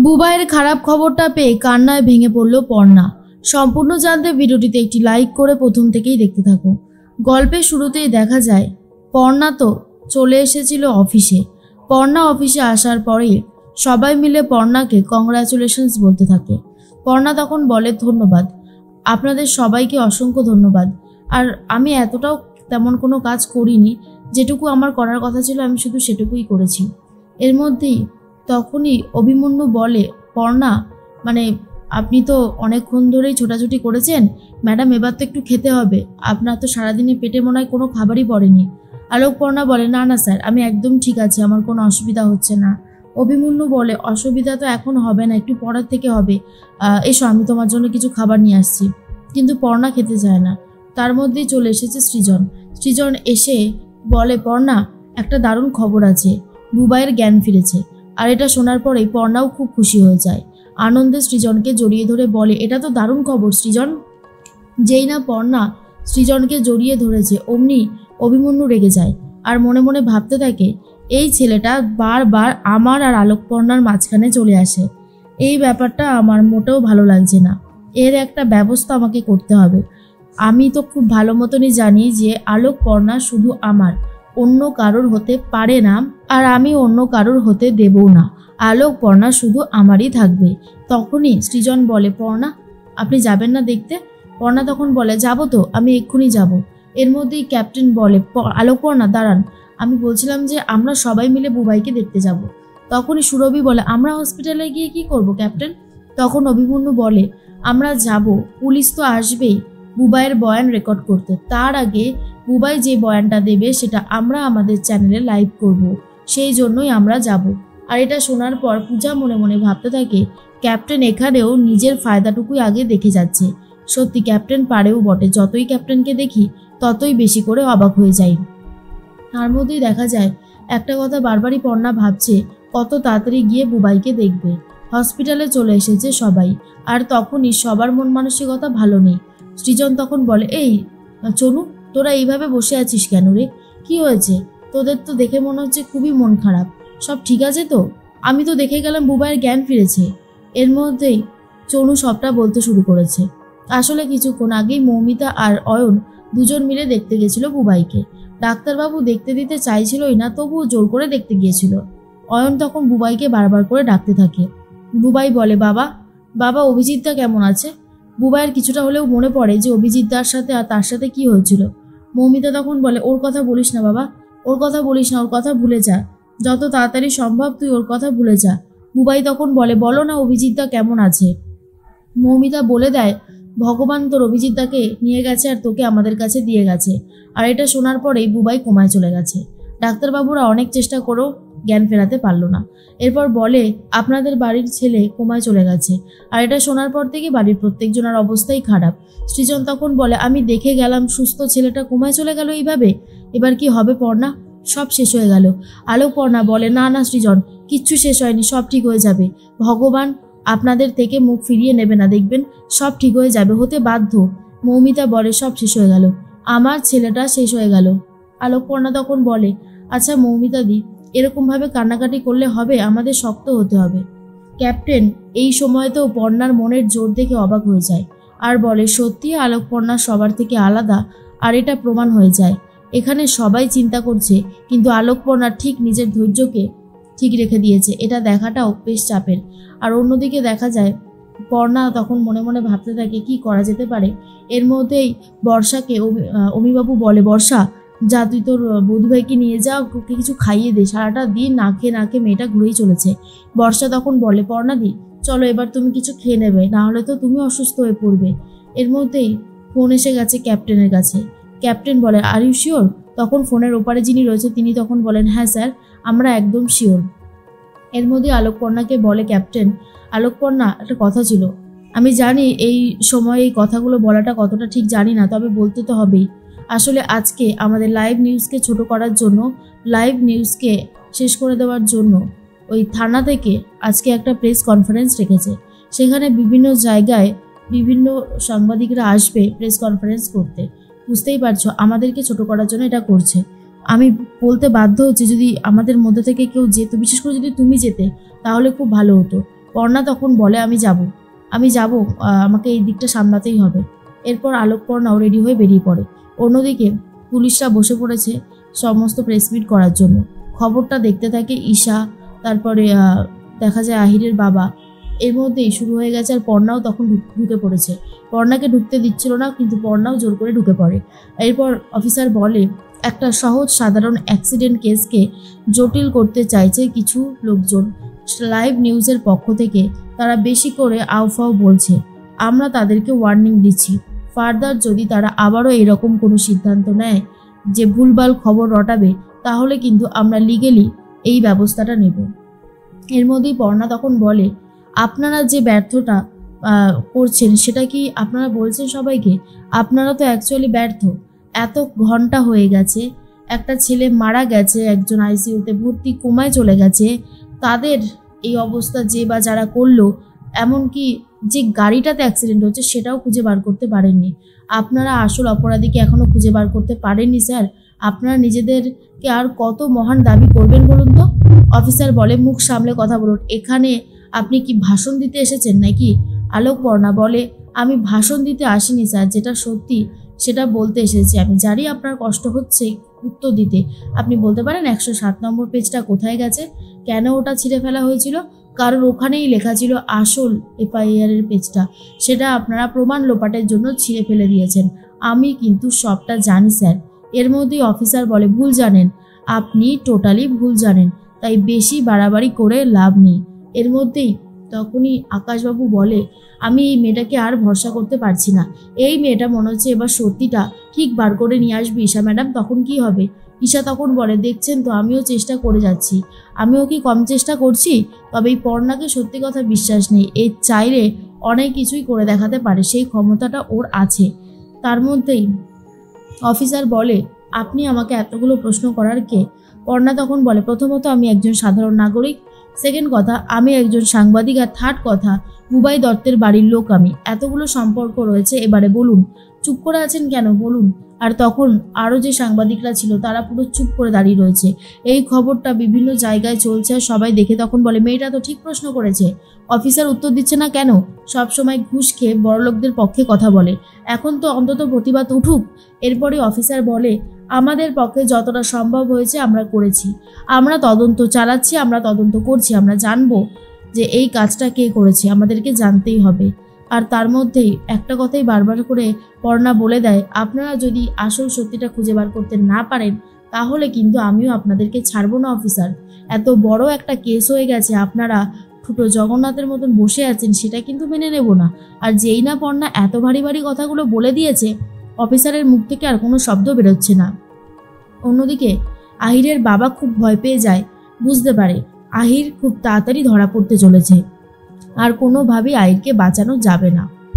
বুবাইয়ের খারাপ খবরটা পেয়ে কান্নায় ভেঙে পড়ল পর্ণা। সম্পূর্ণ জানতে ভিডিওটিতে একটি লাইক করে প্রথম থেকেই দেখতে থাকো। গল্পের শুরুতেই দেখা যায় পর্ণা তো চলে এসেছিল অফিসে। পর্ণা অফিসে আসার পরেই সবাই মিলে পর্ণাকে কংগ্রাচুলেশনস বলতে থাকে। পর্ণা তখন বলে, ধন্যবাদ, আপনাদের সবাইকে অসংখ্য ধন্যবাদ। আর আমি এতটাও তেমন কোনো কাজ করিনি, যেটুকু আমার করার কথা ছিল আমি শুধু সেটুকুই করেছি। এর মধ্যেই তখনই অভিমন্যু বলে, পর্ণা আপনি তো অনেকক্ষণ ধরেই ছোটাছুটি করেছেন, ম্যাডাম এবার তো একটু খেতে হবে, আপনার তো সারাদিনে পেটে মনে হয় কোনো খাবারই পড়েনি। পর্ণা বলে, না না স্যার, আমি একদম ঠিক আছি, আমার কোনো অসুবিধা হচ্ছে না। অভিমন্যু বলে, অসুবিধা তো এখন হবে না, একটু পরের থেকে হবে, এসো আমি তোমার জন্য কিছু খাবার নিয়ে আসছি। কিন্তু পর্ণা খেতে চায় না। তার মধ্যেই চলে এসেছে সৃজন এসে বলে, পর্ণা একটা দারুণ খবর আছে, বুবাইয়ের জ্ঞান ফিরেছে। আর এটা শোনার পরেই পর্ণাও খুব খুশি হয়ে যায়। আনন্দে সৃজনকে জড়িয়ে ধরে বলে, এটা তো দারুণ খবর সৃজন। যেই না পর্ণা সৃজনকে জড়িয়ে ধরেছে অমনি অভিমন্যু রেগে যায় আর মনে মনে ভাবতে থাকে, এই ছেলেটা বারবার আমার আর আলোকপর্ণার মাঝখানে চলে আসে, এই ব্যাপারটা আমার মোটেও ভালো লাগছে না, এর একটা ব্যবস্থা আমাকে করতে হবে। আমি তো খুব ভালো মতনই জানি যে আলোকপর্ণা শুধু আমার, অন্য কারোর হতে পারে না, আর আমি অন্য কারোর হতে দেবও না। আলোকপর্ণা শুধু আমারই থাকবে। তখনই সৃজন বলে, পর্ণা আপনি যাবেন না দেখতে? পর্ণা তখন বলে, যাবো তো, আমি এক্ষুনি যাব। এর মধ্যেই ক্যাপ্টেন বলে, আলোকপর্ণা দাঁড়ান, আমি বলছিলাম যে আমরা সবাই মিলে বুবাইকে দেখতে যাব। তখনই সুরভি বলে, আমরা হসপিটালে গিয়ে কি করব ক্যাপ্টেন? তখন অভিমন্যু বলে, আমরা যাব, পুলিশ তো আসবেই বুবাইয়ের বয়ান রেকর্ড করতে, তার আগে বুবাই যে বয়ানটা দেবে সেটা আমরা আমাদের চ্যানেলে লাইভ করব, সেই জন্যই আমরা যাব। আর এটা শোনার পর পূজা মনে মনে ভাবতে থাকে, ক্যাপ্টেন এখানেও নিজের ফায়দাটুকুই আগে দেখে যাচ্ছে। সত্যি ক্যাপ্টেন পারেও বটে, যতই ক্যাপ্টেনকে দেখি ততই বেশি করে অবাক হয়ে যাই। তার মধ্যেই দেখা যায় একটা কথা বারবারই পর্ণা ভাবছে, কত তাড়াতাড়ি গিয়ে বুবাইকে দেখবে। হসপিটালে চলে এসেছে সবাই, আর তখনই সবার মন মানসিকতা ভালো নেই। সৃজন তখন বলে, এই চনু, তোরা এইভাবে বসে আছিস কেন রে? কি হয়েছে তোদের? তো দেখে মনে হচ্ছে খুবই মন খারাপ, সব ঠিক আছে তো? আমি তো দেখে গেলাম বুবাইয়ের জ্ঞান ফিরেছে। এর মধ্যেই চনু সবটা বলতে শুরু করেছে। আসলে কিছুক্ষণ আগেই মৌমিতা আর অয়ন দুজন মিলে দেখতে গেছিল বুবাইকে। ডাক্তারবাবু দেখতে দিতে চাইছিলই না, তবুও জোর করে দেখতে গিয়েছিল। অয়ন তখন বুবাইকে বারবার করে ডাকতে থাকে। বুবাই বলে, বাবা বাবা, অভিজিৎদা কেমন আছে? বুবাইয়ের কিছুটা হলেও মনে পড়ে যে অভিজিৎদার সাথে আর তার সাথে কি হয়েছিল। মৌমিতা তখন বলে, ওর কথা বলিস না বাবা, ওর কথা বলিস না, ওর কথা ভুলে যা, যত তাড়াতাড়ি সম্ভব তুই ওর কথা ভুলে যা। বুবাই তখন বলে, বলো না অভিজিৎদা কেমন আছে? মৌমিতা বলে দেয়, ভগবান তোর অভিজিৎদাকে নিয়ে গেছে আর তোকে আমাদের কাছে দিয়ে গেছে। আর এটা শোনার পরেই বুবাই কোমায় চলে গেছে। ডাক্তারবাবুরা অনেক চেষ্টা করেও জ্ঞান ফেরাতে পারলো না। এরপর বলে, আপনাদের বাড়ির ছেলে কোমায় চলে গেছে। আর এটা শোনার পর থেকে বাড়ির প্রত্যেকজনের অবস্থাই খারাপ। সৃজন তখন বলে, আমি দেখে গেলাম সুস্থ ছেলেটা কোমায় চলে গেল এইভাবে, এবার কি হবে পর্ণা? সব শেষ হয়ে গেল। পর্ণা বলে, না না সৃজন, কিচ্ছু শেষ হয়নি, সব ঠিক হয়ে যাবে। ভগবান আপনাদের থেকে মুখ ফিরিয়ে নেবে না, দেখবেন সব ঠিক হয়ে যাবে, হতে বাধ্য। মৌমিতা বলে, সব শেষ হয়ে গেল, আমার ছেলেটা শেষ হয়ে গেল। পর্ণা তখন বলে, আচ্ছা মৌমিতা দি, এরকমভাবে কান্নাকাটি করলে হবে, আমাদের শক্ত হতে হবে। ক্যাপ্টেন এই সময়তেও পর্ণার মনের জোর দেখে অবাক হয়ে যায় আর বলে, সত্যি পর্ণা সবার থেকে আলাদা, আর এটা প্রমাণ হয়ে যায়। এখানে সবাই চিন্তা করছে, কিন্তু পর্ণা ঠিক নিজের ধৈর্যকে ঠিক রেখে দিয়েছে, এটা দেখাটাও বেশ চাপের। আর অন্যদিকে দেখা যায় পর্ণা তখন মনে মনে ভাবতে থাকে কি করা যেতে পারে। এর মধ্যেই বর্ষাকে অমিবাবু বলে, বর্ষা যা, তুই তোর বধূভাইকে নিয়ে যা, ওকে কিছু খাইয়ে দে, সারাটা দিন না খেয়ে মেয়েটা ঘুরেই চলেছে। বর্ষা তখন বলে, পর্ণা দি চলো এবার তুমি কিছু খেয়ে নেবে, না হলে তো তুমি অসুস্থ হয়ে পড়বে। এর মধ্যেই ফোন এসে গেছে ক্যাপ্টেনের কাছে। ক্যাপ্টেন বলে, আর ইউ শিওর? তখন ফোনের ওপারে যিনি রয়েছে তিনি তখন বলেন, হ্যাঁ স্যার, আমরা একদম শিওর। এর মধ্যে আলোকপর্ণাকে বলে ক্যাপ্টেন, আলোকপর্ণা একটা কথা ছিল, আমি জানি এই সময় এই কথাগুলো বলাটা কতটা ঠিক জানি না, তবে বলতে তো হবেই। আসলে আজকে আমাদের লাইভ নিউজকে ছোট করার জন্য, লাইভ নিউজকে শেষ করে দেওয়ার জন্য ওই থানা থেকে আজকে একটা প্রেস কনফারেন্স রেখেছে। সেখানে বিভিন্ন জায়গায় বিভিন্ন সাংবাদিকরা আসবে প্রেস কনফারেন্স করতে। বুঝতেই পারছো আমাদেরকে ছোট করার জন্য এটা করছে। আমি বলতে বাধ্য হচ্ছি, যদি আমাদের মধ্যে থেকে কেউ যেত, বিশেষ করে যদি তুমি যেতে, তাহলে খুব ভালো হতো। পর্ণা তখন বলে আমি যাব, আমাকে এই দিকটা সামলাতেই হবে। এরপর আলোকপর্ণাও রেডি হয়ে বেরিয়ে পড়ে। অন্যদিকে পুলিশরা বসে পড়েছে সমস্ত প্রেসমিট করার জন্য। খবরটা দেখতে থাকে ঈশা, তারপরে দেখা যায় আহিরের বাবা। এর মধ্যেই শুরু হয়ে গেছে, আর পর্ণাও তখন ঢুকে পড়েছে। পর্ণাকে ঢুকতে দিচ্ছিল না, কিন্তু পর্ণাও জোর করে ঢুকে পড়ে। এরপর অফিসার বলে একটা সহজ সাধারণ অ্যাক্সিডেন্ট কেসকে জটিল করতে চাইছে কিছু লোকজন। লাইভ নিউজের পক্ষ থেকে তারা বেশি করে আউফাও বলছে। আমরা তাদেরকে ওয়ার্নিং দিচ্ছি, ফার্দার যদি তারা আবারও এরকম কোনো সিদ্ধান্ত নেয় যে ভুলভাল খবর রটাবে, তাহলে কিন্তু আমরা লিগেলি এই ব্যবস্থাটা নেব। এর মধ্যেই পর্ণা তখন বলে, আপনারা যে ব্যর্থটা করছেন সেটা কি আপনারা বলছেন সবাইকে? আপনারা তো অ্যাকচুয়ালি ব্যর্থ। এত ঘন্টা হয়ে গেছে, একটা ছেলে মারা গেছে, একজন আইসিইউতে ভর্তি, কোমায় চলে গেছে। তাদের এই অবস্থা যে বা যারা করলো, এমনকি যে গাড়িটাতে অ্যাক্সিডেন্ট হচ্ছে সেটাও খুঁজে বার করতে পারেননি। আপনারা আসল অপরাধীকে এখনও খুঁজে বার করতে পারেননি স্যার। আপনারা নিজেদেরকে আর কত মহান দাবি করবেন বলুন তো? অফিসার বলে, মুখ সামলে কথা বলুন, এখানে আপনি কি ভাষণ দিতে এসেছেন নাকি? আলোকপর্ণা বলে, আমি ভাষণ দিতে আসিনি স্যার, যেটা সত্যি সেটা বলতে এসেছি। আমি জানি আপনার কষ্ট হচ্ছে উত্তর দিতে। আপনি বলতে পারেন 107 নম্বর পেজটা কোথায় গেছে? কেন ওটা ছিঁড়ে ফেলা হয়েছিল? কারণ ওখানেই লেখা ছিল আসল এফআইআর এর পেজটা, সেটা আপনারা প্রমাণ লোপাটের জন্য ছিঁড়ে ফেলে দিয়েছেন। আমি কিন্তু সবটা জানি স্যার। এর মধ্যেই অফিসার বলে, ভুল জানেন, আপনি টোটালি ভুল জানেন, তাই বেশি বাড়াবাড়ি করে লাভ নেই। এর মধ্যেই তখনই আকাশবাবু বলে, আমি এই মেয়েটাকে আর ভরসা করতে পারছি না। এই মেয়েটা মনে হচ্ছে এবার সত্যিটা ঠিক বার করে নিয়ে আসবে। ঈশা ম্যাডাম, তখন কি হবে? ঈশা তখন বলে, দেখছেন তো আমিও চেষ্টা করে যাচ্ছি। আমিও কি কম চেষ্টা করছি? তবে এই পর্ণাকে সত্যি কথা বিশ্বাস নেই। এ চাইলে অনেক কিছুই করে দেখাতে পারে, সেই ক্ষমতাটা ওর আছে। তার মধ্যেই অফিসার বলে, আপনি আমাকে এতগুলো প্রশ্ন করার কে? পর্ণা তখন বলে, প্রথমত আমি একজন সাধারণ নাগরিক, সেকেন্ড কথা আমি একজন সাংবাদিক, আর থার্ড কথা বুবাই দত্তের বাড়ির লোক আমি। এতগুলো সম্পর্ক রয়েছে, এবারে বলুন। চুপ করে আছেন কেন বলুন? আর তখন আরও যে সাংবাদিকরা ছিল তারা পুরো চুপ করে দাঁড়িয়ে রয়েছে। এই খবরটা বিভিন্ন জায়গায় চলছে, আর সবাই দেখে তখন বলে, মেয়েটা তো ঠিক প্রশ্ন করেছে। অফিসার উত্তর দিচ্ছে না কেন? সবসময় ঘুষ খেয়ে বড়লোকদের পক্ষে কথা বলে, এখন তো অন্তত প্রতিবাদ উঠুক। এরপরে অফিসার বলে, আমাদের পক্ষে যতটা সম্ভব হয়েছে আমরা করেছি। আমরা তদন্ত চালাচ্ছি, আমরা তদন্ত করছি, আমরা জানবো যে এই কাজটা কে করেছে, আমাদেরকে জানতেই হবে। আর তার মধ্যেই একটা কথাই বারবার করে পর্ণা বলে দেয়, আপনারা যদি আসল সত্যিটা খুঁজে বার করতে না পারেন, তাহলে কিন্তু আমিও আপনাদেরকে ছাড়বো না অফিসার। এত বড় একটা কেস হয়ে গেছে, আপনারা ঠুটো জগন্নাথের মতন বসে আছেন, সেটা কিন্তু মেনে নেব না। আর যেই না পর্ণা এত ভারী ভারী কথাগুলো বলে দিয়েছে, অফিসারের মুখ থেকে আর কোনো শব্দ বেরোচ্ছে না। অন্যদিকে আহিরের বাবা খুব ভয় পেয়ে যায়, বুঝতে পারে আহির খুব তাড়াতাড়ি ধরা পড়তে চলেছে, আর কোনোভাবেই আহিরকে বাঁচানো যাবে না।